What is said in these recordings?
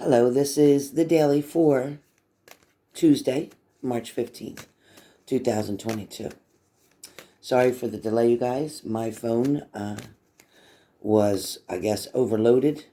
Hello, this is the daily for Tuesday, March 15th, 2022. Sorry for the delay, you guys. My phone was, I guess, overloaded.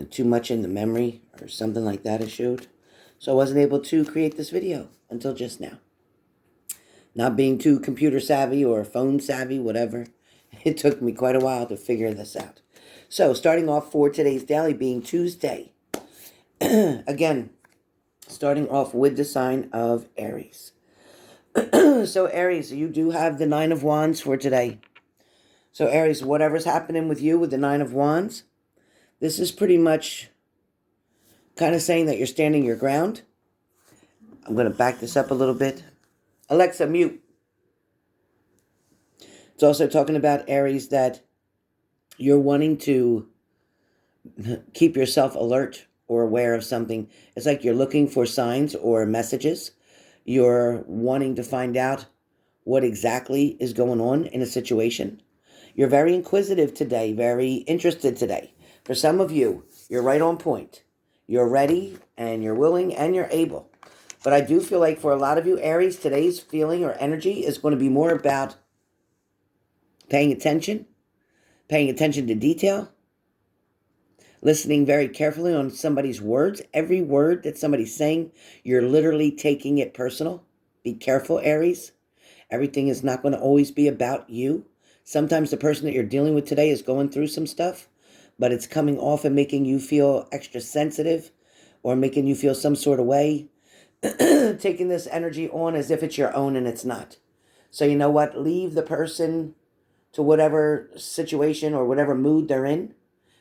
Too much in the memory or something like that it showed. So I wasn't able to create this video until just now. Not being too computer savvy or phone savvy, whatever, it took me quite a while to figure this out. So starting off for today's daily being Tuesday. Again, starting off with the sign of Aries. So Aries, you do have the Nine of Wands for today. So Aries, whatever's happening with you with the Nine of Wands, this is pretty much kind of saying that you're standing your ground. I'm going to back this up a little bit. Alexa, mute. It's also talking about Aries that you're wanting to keep yourself alert or aware of something. It's like you're looking for signs or messages. You're wanting to find out what exactly is going on in a situation. You're very inquisitive today, very interested today. For some of you, you're right on point. You're ready and you're willing and you're able. But I do feel like for a lot of you, Aries, today's feeling or energy is going to be more about paying attention to detail, listening very carefully on somebody's words. Every word that somebody's saying, you're literally taking it personal. Be careful, Aries. Everything is not going to always be about you. Sometimes the person that you're dealing with today is going through some stuff, but it's coming off and making you feel extra sensitive or making you feel some sort of way, taking this energy on as if it's your own and it's not. So you know what? Leave the person to whatever situation or whatever mood they're in.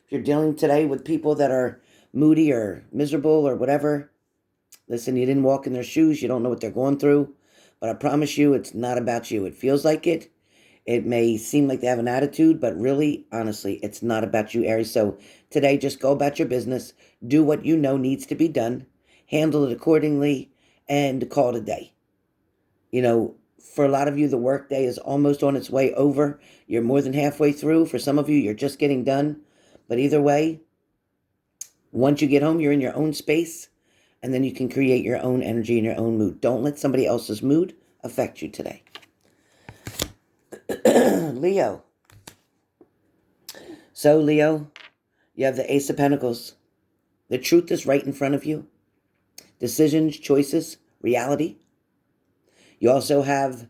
If you're dealing today with people that are moody or miserable or whatever, listen, you didn't walk in their shoes. You don't know what they're going through. But I promise you, it's not about you. It feels like it. It may seem like they have an attitude, but really, honestly, it's not about you, Aries. So today, just go about your business. Do what you know needs to be done. Handle it accordingly and call it a day. You know, for a lot of you, the work day is almost on its way over. You're more than halfway through. For some of you, you're just getting done. But either way, once you get home, you're in your own space. And then you can create your own energy and your own mood. Don't let somebody else's mood affect you today. Leo. So, Leo, you have the Ace of Pentacles. The truth is right in front of you. Decisions, choices, reality. You also have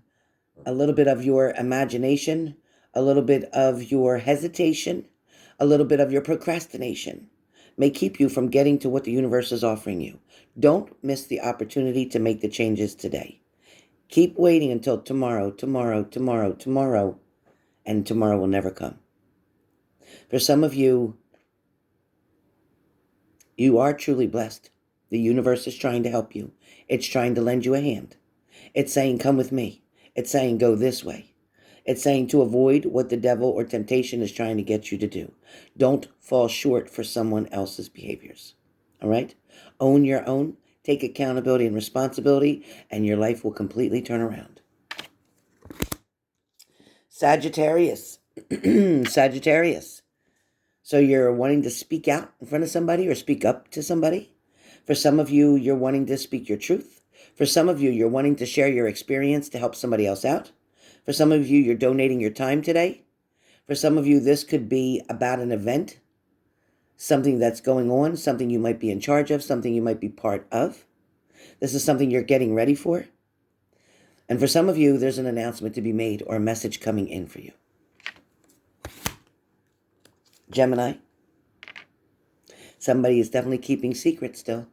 a little bit of your imagination, a little bit of your hesitation, a little bit of your procrastination may keep you from getting to what the universe is offering you. Don't miss the opportunity to make the changes today. Keep waiting until tomorrow, and tomorrow will never come. For some of you, you are truly blessed. The universe is trying to help you. It's trying to lend you a hand. It's saying, come with me. It's saying, go this way. It's saying to avoid what the devil or temptation is trying to get you to do. Don't fall short for someone else's behaviors. All right? Own your own. Take accountability and responsibility, and your life will completely turn around. Sagittarius. Sagittarius. So you're wanting to speak out in front of somebody or speak up to somebody. For some of you, you're wanting to speak your truth. For some of you, you're wanting to share your experience to help somebody else out. For some of you, you're donating your time today. For some of you, this could be about an event, something that's going on, something you might be in charge of, something you might be part of. This is something you're getting ready for. And for some of you, there's an announcement to be made or a message coming in for you. Gemini. Somebody is definitely keeping secrets still.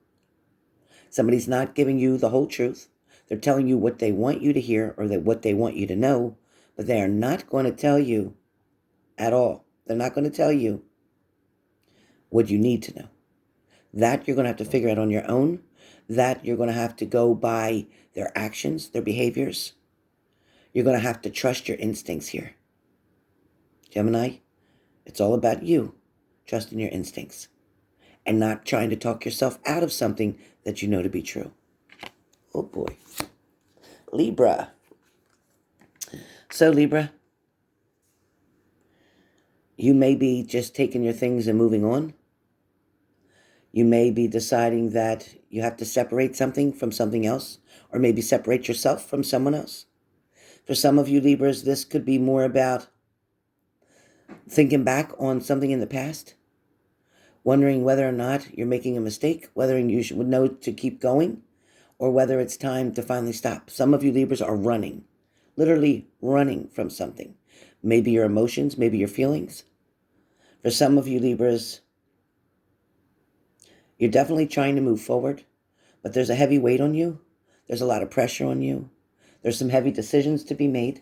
Somebody's not giving you the whole truth. They're telling you what they want you to hear or what they want you to know, but they are not going to tell you at all. They're not going to tell you what you need to know. That you're going to have to figure out on your own. That you're going to have to go by their actions, their behaviors. You're going to have to trust your instincts here. Gemini, it's all about you trusting your instincts and not trying to talk yourself out of something that you know to be true. Oh boy. Libra. So Libra, you may be just taking your things and moving on. You may be deciding that you have to separate something from something else, or maybe separate yourself from someone else. For some of you Libras, this could be more about thinking back on something in the past, wondering whether or not you're making a mistake, whether you should know to keep going, or whether it's time to finally stop. Some of you Libras are running, literally running from something. Maybe your emotions, maybe your feelings. For some of you Libras, you're definitely trying to move forward, but there's a heavy weight on you. There's a lot of pressure on you. There's some heavy decisions to be made.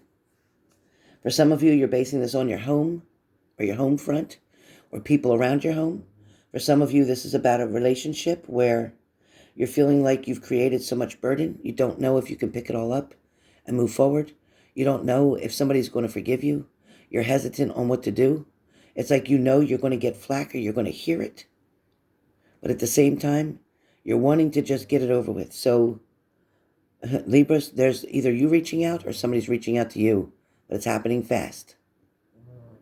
For some of you, you're basing this on your home or your home front or people around your home. For some of you, this is about a relationship where you're feeling like you've created so much burden. You don't know if you can pick it all up and move forward. You don't know if somebody's going to forgive you. You're hesitant on what to do. It's like you know you're going to get flack or you're going to hear it. But at the same time, you're wanting to just get it over with. So, Libras, there's either you reaching out or somebody's reaching out to you. But it's happening fast.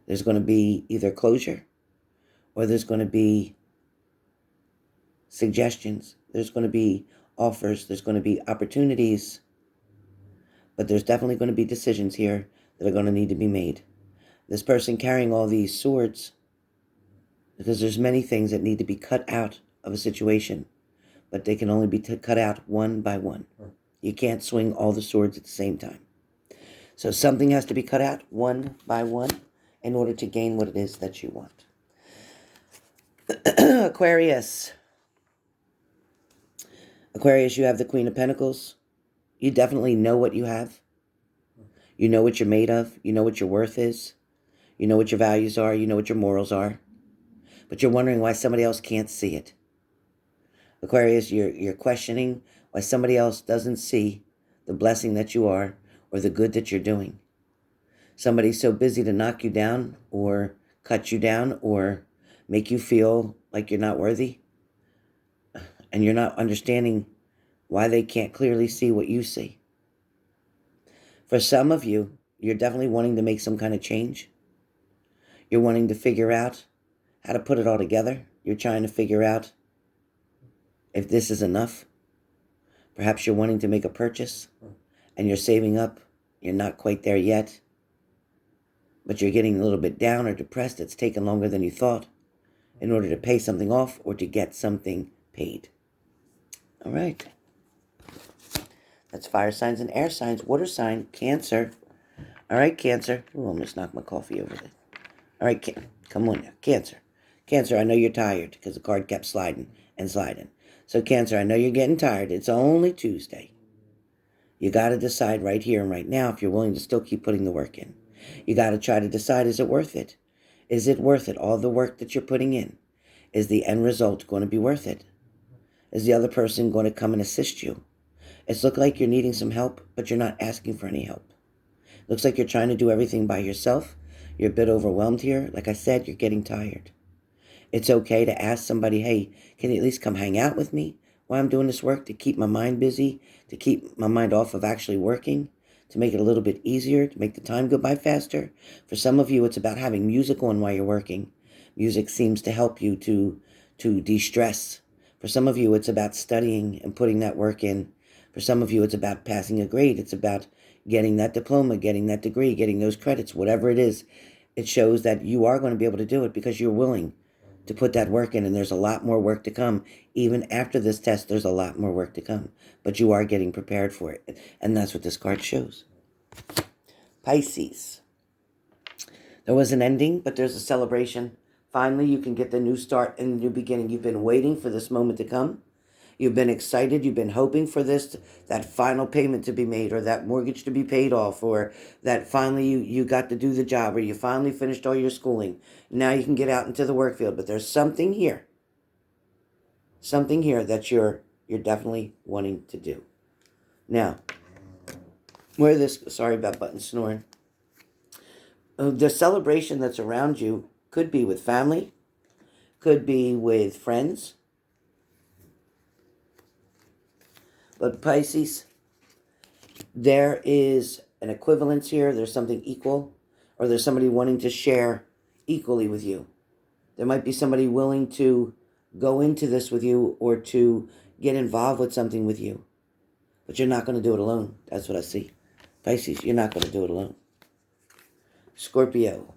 There's going to be either closure or there's going to be suggestions. There's going to be offers. There's going to be opportunities. But there's definitely going to be decisions here that are going to need to be made. This person carrying all these swords, because there's many things that need to be cut out of a situation, but they can only be cut out one by one. You can't swing all the swords at the same time. So something has to be cut out one by one in order to gain what it is that you want. Aquarius. Aquarius, you have the Queen of Pentacles. You definitely know what you have. You know what you're made of. You know what your worth is. You know what your values are. You know what your morals are. But you're wondering why somebody else can't see it. Aquarius, you're questioning why somebody else doesn't see the blessing that you are or the good that you're doing. Somebody's so busy to knock you down or cut you down or make you feel like you're not worthy, and you're not understanding why they can't clearly see what you see. For some of you, you're definitely wanting to make some kind of change. You're wanting to figure out how to put it all together. You're trying to figure out if this is enough. Perhaps you're wanting to make a purchase and you're saving up. You're not quite there yet, but you're getting a little bit down or depressed. It's taken longer than you thought in order to pay something off or to get something paid. All right. That's fire signs and air signs. Water sign, Cancer. All right, Cancer. Oh, I almost knocked my coffee over there. All right, come on now. Cancer. Cancer, I know you're tired because the card kept sliding and sliding. So, Cancer, I know you're getting tired. It's only Tuesday. You got to decide right here and right now if you're willing to still keep putting the work in. You got to try to decide, is it worth it? Is it worth it? All the work that you're putting in. Is the end result going to be worth it? Is the other person going to come and assist you? It's looked like you're needing some help, but you're not asking for any help. Looks like you're trying to do everything by yourself. You're a bit overwhelmed here. Like I said, you're getting tired. It's okay to ask somebody, hey, can you at least come hang out with me while I'm doing this work, to keep my mind busy, to keep my mind off of actually working, to make it a little bit easier, to make the time go by faster. For some of you, it's about having music on while you're working. Music seems to help you to de-stress. For some of you, it's about studying and putting that work in. For some of you, it's about passing a grade. It's about getting that diploma, getting that degree, getting those credits, whatever it is. It shows that you are going to be able to do it because you're willing to put that work in, and there's a lot more work to come. Even after this test, there's a lot more work to come, but you are getting prepared for it, and that's what this card shows. Pisces. There was an ending, but there's a celebration. Finally, you can get the new start and the new beginning. You've been waiting for this moment to come. You've been excited. You've been hoping for this, that final payment to be made, or that mortgage to be paid off, or that finally you got to do the job, or you finally finished all your schooling. Now you can get out into the work field. But there's something here that you're definitely wanting to do. Now, sorry about button snoring. The celebration that's around you could be with family, could be with friends. But Pisces, there is an equivalence here. There's something equal, or there's somebody wanting to share equally with you. There might be somebody willing to go into this with you or to get involved with something with you. But you're not going to do it alone. That's what I see. Pisces, you're not going to do it alone. Scorpio.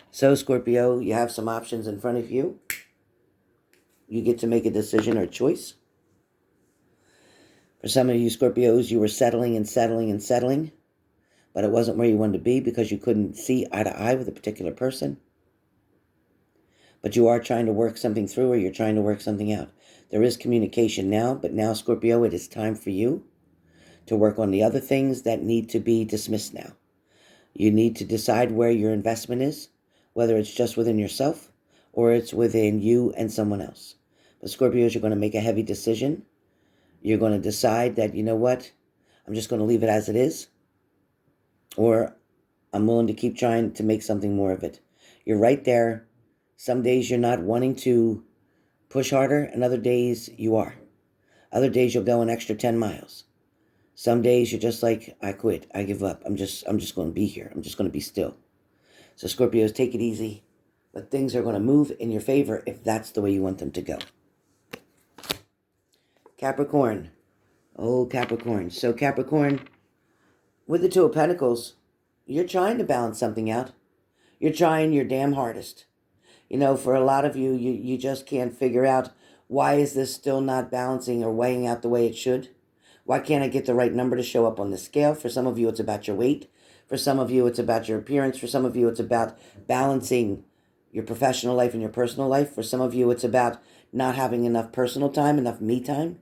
So, Scorpio, you have some options in front of you. You get to make a decision or choice. For some of you Scorpios, you were settling and settling and settling, but it wasn't where you wanted to be because you couldn't see eye to eye with a particular person. But you are trying to work something through, or you're trying to work something out. There is communication now, but now, Scorpio, it is time for you to work on the other things that need to be dismissed now. You need to decide where your investment is, whether it's just within yourself or it's within you and someone else. But Scorpios, you're going to make a heavy decision. You're going to decide that, you know what, I'm just going to leave it as it is, or I'm willing to keep trying to make something more of it. You're right there. Some days you're not wanting to push harder, and other days you are. Other days you'll go an extra 10 miles. Some days you're just like, I quit, I give up. I'm just going to be here. I'm just going to be still. So Scorpios, take it easy. But things are going to move in your favor if that's the way you want them to go. Capricorn. Oh, Capricorn. So Capricorn, with the Two of Pentacles, you're trying to balance something out. You're trying your damn hardest. You know, for a lot of you, you just can't figure out, why is this still not balancing or weighing out the way it should? Why can't I get the right number to show up on the scale? For some of you, it's about your weight. For some of you, it's about your appearance. For some of you, it's about balancing your professional life and your personal life. For some of you, it's about not having enough personal time, enough me time.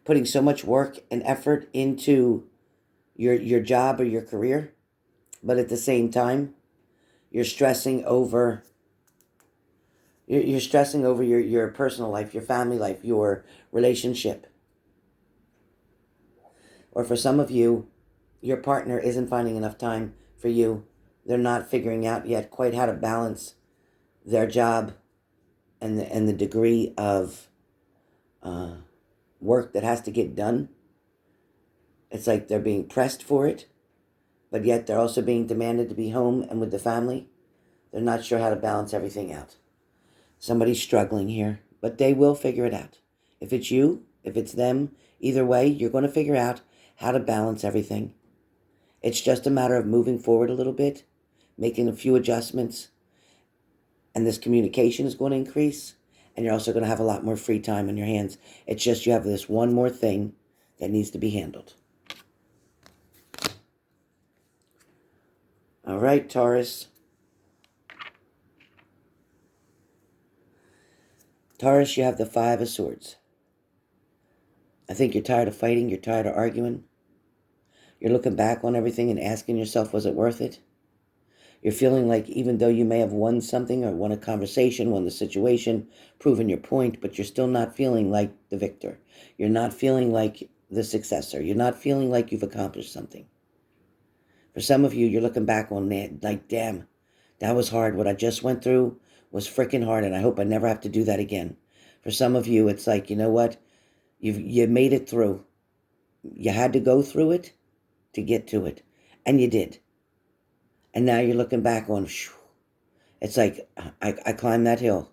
Putting so much work and effort into your job or your career. But at the same time, you're stressing over your personal life, your family life, your relationship. Or for some of you, your partner isn't finding enough time for you. They're not figuring out yet quite how to balance their job and the degree of work that has to get done. It's like they're being pressed for it, but yet they're also being demanded to be home and with the family. They're not sure how to balance everything out. Somebody's struggling here, but they will figure it out. If it's you, if it's them, either way, you're going to figure out how to balance everything. It's just a matter of moving forward a little bit, making a few adjustments, and this communication is going to increase, and you're also going to have a lot more free time on your hands. It's just you have this one more thing that needs to be handled. All right, Taurus. Taurus, you have the Five of Swords. I think you're tired of fighting. You're tired of arguing. You're looking back on everything and asking yourself, was it worth it? You're feeling like even though you may have won something or won a conversation, won the situation, proven your point, but you're still not feeling like the victor. You're not feeling like the successor. You're not feeling like you've accomplished something. For some of you, you're looking back on that like, damn, that was hard. What I just went through was freaking hard, and I hope I never have to do that again. For some of you, it's like, you know what? You made it through. You had to go through it to get to it, and you did. And now you're looking back on, whew, it's like, I climbed that hill,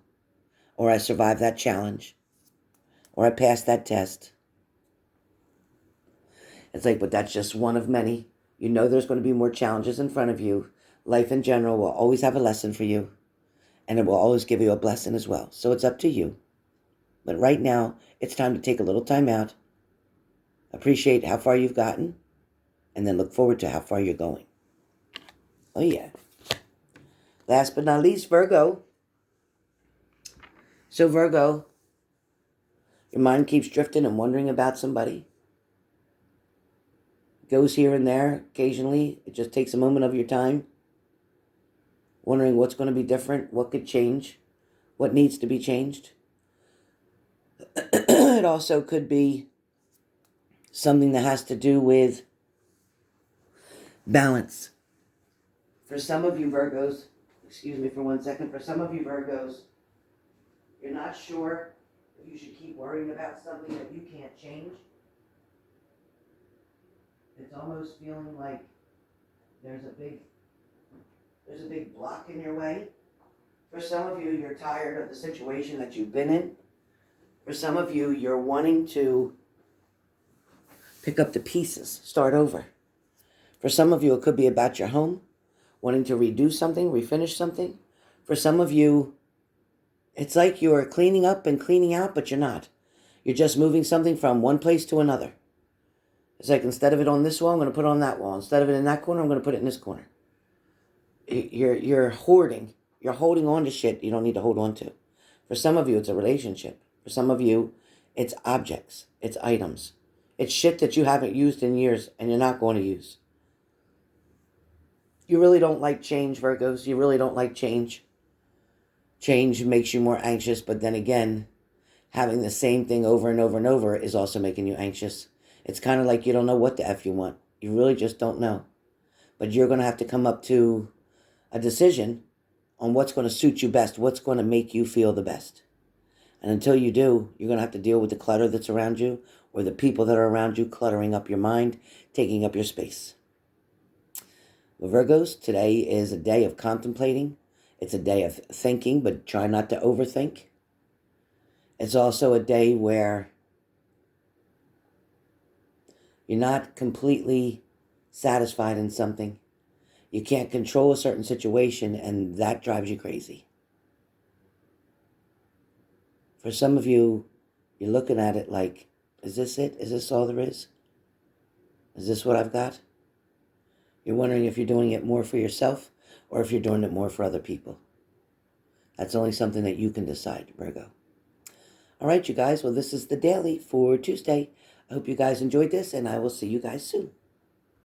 or I survived that challenge, or I passed that test. It's like, but that's just one of many. You know there's going to be more challenges in front of you. Life in general will always have a lesson for you, and it will always give you a blessing as well. So it's up to you. But right now, it's time to take a little time out, appreciate how far you've gotten, and then look forward to how far you're going. Oh, yeah. Last but not least, Virgo. So, Virgo, your mind keeps drifting and wondering about somebody. Goes here and there occasionally. It just takes a moment of your time, wondering what's going to be different, what could change, what needs to be changed. It also could be something that has to do with balance. For some of you Virgos, excuse me for 1 second, for some of you Virgos, you're not sure if you should keep worrying about something that you can't change. It's almost feeling like there's a big block in your way For some of you, you're tired of the situation that you've been in. For some of you, you're wanting to pick up the pieces, start over. For some of you, it could be about your home, wanting to redo something, refinish something. For some of you, it's like you're cleaning up and cleaning out, but you're not. You're just moving something from one place to another. It's like, instead of it on this wall, I'm going to put it on that wall. Instead of it in that corner, I'm going to put it in this corner. You're hoarding. You're holding on to shit you don't need to hold on to. For some of you, it's a relationship. For some of you, it's objects. It's items. It's shit that you haven't used in years and you're not going to use. You really don't like change, Virgos. You really don't like change. Change makes you more anxious, but then again, having the same thing over and over and over is also making you anxious. It's kind of like you don't know what the F you want. You really just don't know. But you're going to have to come up to a decision on what's going to suit you best, what's going to make you feel the best. And until you do, you're going to have to deal with the clutter that's around you, or the people that are around you cluttering up your mind, taking up your space. Well, Virgos, today is a day of contemplating. It's a day of thinking, but try not to overthink. It's also a day where you're not completely satisfied in something. You can't control a certain situation, and that drives you crazy. For some of you, you're looking at it like, is this it? Is this all there is? Is this what I've got? You're wondering if you're doing it more for yourself or if you're doing it more for other people. That's only something that you can decide, Virgo. All right, you guys. Well, this is the daily for Tuesday. I hope you guys enjoyed this, and I will see you guys soon.